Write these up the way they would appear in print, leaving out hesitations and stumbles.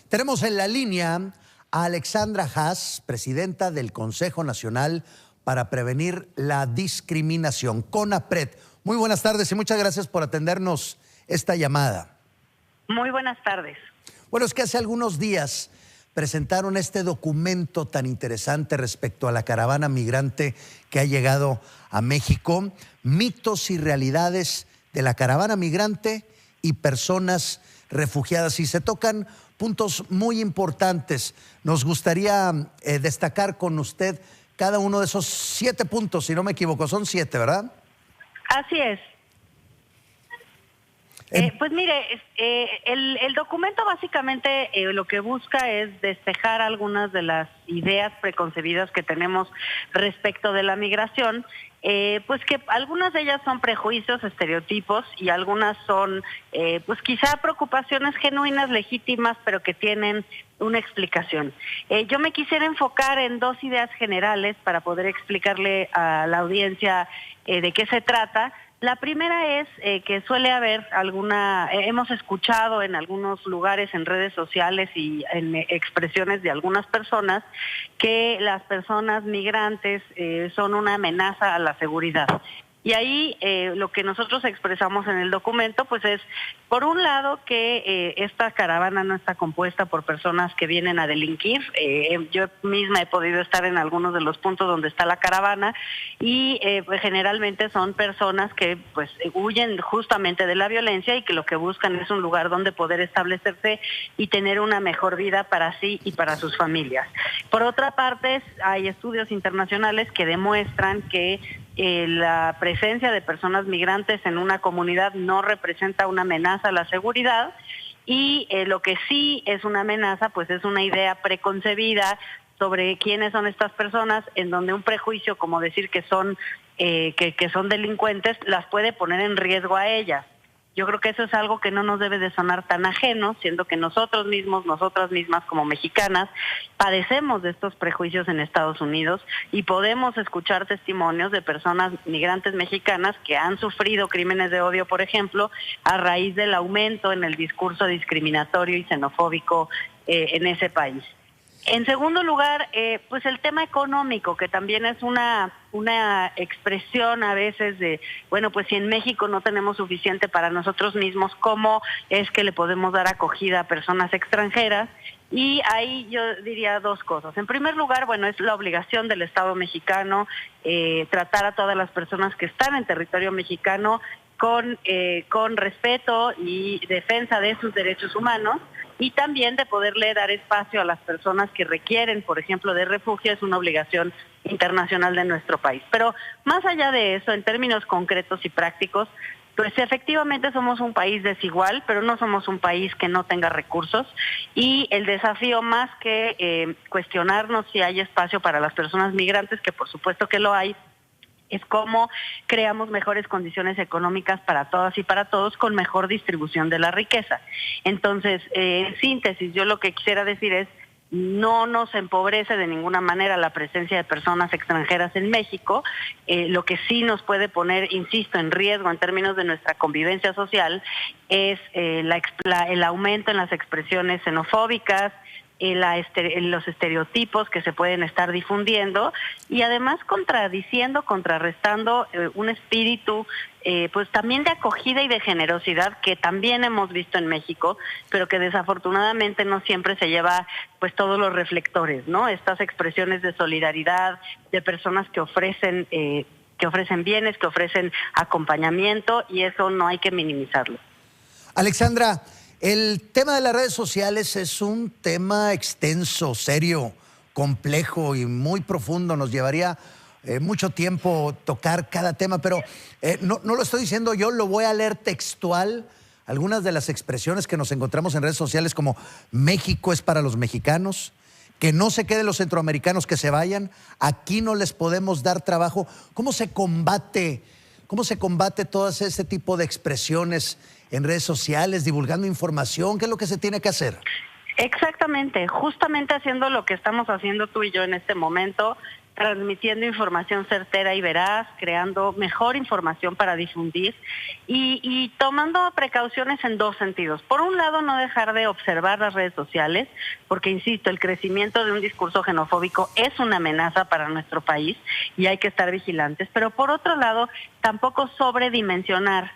Tenemos en la línea a Alexandra Haas, presidenta del Consejo Nacional para Prevenir la Discriminación, CONAPRED. Muy buenas tardes y muchas gracias por atendernos esta llamada. Muy buenas tardes. Bueno, es que hace algunos días presentaron este documento tan interesante respecto a la caravana migrante que ha llegado a México, mitos y realidades de la caravana migrante y personas refugiadas. Y se tocan puntos muy importantes. Nos gustaría destacar con usted cada uno de esos 7 puntos, si no me equivoco, son 7, ¿verdad? Así es. Pues mire, el documento básicamente lo que busca es despejar algunas de las ideas preconcebidas que tenemos respecto de la migración, pues que algunas de ellas son prejuicios, estereotipos y algunas son pues quizá preocupaciones genuinas, legítimas, pero que tienen una explicación. Yo me quisiera enfocar en 2 ideas generales para poder explicarle a la audiencia de qué se trata. La primera es que suele haber hemos escuchado en algunos lugares, en redes sociales y en expresiones de algunas personas, que las personas migrantes son una amenaza a la seguridad. Y ahí lo que nosotros expresamos en el documento pues es, por un lado, que esta caravana no está compuesta por personas que vienen a delinquir. Yo misma he podido estar en algunos de los puntos donde está la caravana y pues generalmente son personas que pues huyen justamente de la violencia y que lo que buscan es un lugar donde poder establecerse y tener una mejor vida para sí y para sus familias. Por otra parte, hay estudios internacionales que demuestran que la presencia de personas migrantes en una comunidad no representa una amenaza a la seguridad y lo que sí es una amenaza pues es una idea preconcebida sobre quiénes son estas personas, en donde un prejuicio como decir que son delincuentes las puede poner en riesgo a ellas. Yo creo que eso es algo que no nos debe de sonar tan ajeno, siendo que nosotros mismos, nosotras mismas como mexicanas, padecemos de estos prejuicios en Estados Unidos y podemos escuchar testimonios de personas migrantes mexicanas que han sufrido crímenes de odio, por ejemplo, a raíz del aumento en el discurso discriminatorio y xenofóbico en ese país. En segundo lugar, pues el tema económico, que también es una expresión a veces de, bueno, pues si en México no tenemos suficiente para nosotros mismos, ¿cómo es que le podemos dar acogida a personas extranjeras? Y ahí yo diría 2 cosas. En primer lugar, bueno, es la obligación del Estado mexicano tratar a todas las personas que están en territorio mexicano con respeto y defensa de sus derechos humanos, y también de poderle dar espacio a las personas que requieren, por ejemplo, de refugio. Es una obligación internacional de nuestro país. Pero más allá de eso, en términos concretos y prácticos, pues efectivamente somos un país desigual, pero no somos un país que no tenga recursos, y el desafío, más que cuestionarnos si hay espacio para las personas migrantes, que por supuesto que lo hay, es cómo creamos mejores condiciones económicas para todas y para todos con mejor distribución de la riqueza. Entonces, en síntesis, yo lo que quisiera decir es, no nos empobrece de ninguna manera la presencia de personas extranjeras en México. Lo que sí nos puede poner, insisto, en riesgo en términos de nuestra convivencia social es el aumento en las expresiones xenofóbicas, los estereotipos que se pueden estar difundiendo y además contrarrestando un espíritu pues también de acogida y de generosidad que también hemos visto en México, pero que desafortunadamente no siempre se lleva pues todos los reflectores, ¿no? Estas expresiones de solidaridad, de personas que ofrecen bienes, que ofrecen acompañamiento, y eso no hay que minimizarlo. Alexandra, el tema de las redes sociales es un tema extenso, serio, complejo y muy profundo. Nos llevaría mucho tiempo tocar cada tema, pero no lo estoy diciendo yo, lo voy a leer textual. Algunas de las expresiones que nos encontramos en redes sociales, como México es para los mexicanos, que no se queden los centroamericanos, que se vayan, aquí no les podemos dar trabajo. ¿Cómo se combate todo ese tipo de expresiones en redes sociales, divulgando información? ¿Qué es lo que se tiene que hacer? Exactamente, justamente haciendo lo que estamos haciendo tú y yo en este momento, transmitiendo información certera y veraz, creando mejor información para difundir y tomando precauciones en dos sentidos. Por un lado, no dejar de observar las redes sociales, porque, insisto, el crecimiento de un discurso xenofóbico es una amenaza para nuestro país y hay que estar vigilantes. Pero por otro lado, tampoco sobredimensionar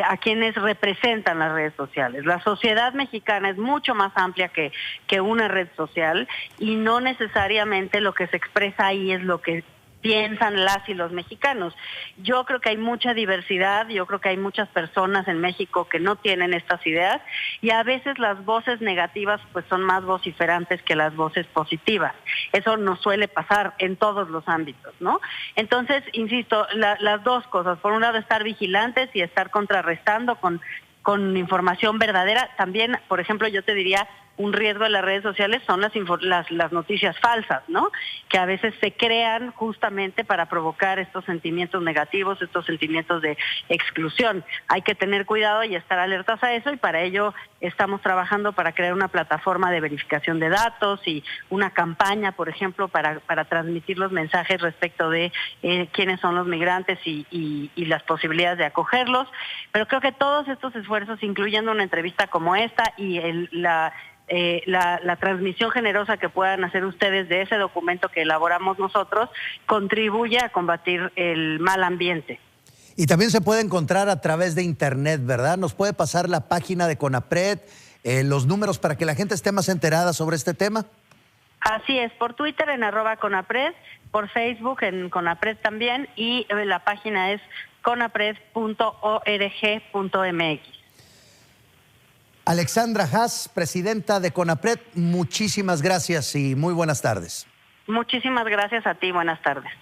a quienes representan las redes sociales. La sociedad mexicana es mucho más amplia que una red social y no necesariamente lo que se expresa ahí es lo que piensan las y los mexicanos. Yo creo que hay mucha diversidad, yo creo que hay muchas personas en México que no tienen estas ideas y a veces las voces negativas pues son más vociferantes que las voces positivas. Eso nos suele pasar en todos los ámbitos, ¿no? Entonces, insisto, las dos cosas. Por un lado, estar vigilantes y estar contrarrestando con información verdadera. También, por ejemplo, yo te diría, un riesgo de las redes sociales son las noticias falsas, ¿no? Que a veces se crean justamente para provocar estos sentimientos negativos, estos sentimientos de exclusión. Hay que tener cuidado y estar alertas a eso y para ello estamos trabajando para crear una plataforma de verificación de datos y una campaña, por ejemplo, para transmitir los mensajes respecto de quiénes son los migrantes y las posibilidades de acogerlos. Pero creo que todos estos esfuerzos, incluyendo una entrevista como esta y la transmisión generosa que puedan hacer ustedes de ese documento que elaboramos nosotros, contribuye a combatir el mal ambiente. Y también se puede encontrar a través de internet, ¿verdad? ¿Nos puede pasar la página de CONAPRED, los números para que la gente esté más enterada sobre este tema? Así es, por Twitter en @CONAPRED, por Facebook en CONAPRED también y la página es conapred.org.mx. Alexandra Haas, presidenta de CONAPRED, muchísimas gracias y muy buenas tardes. Muchísimas gracias a ti, buenas tardes.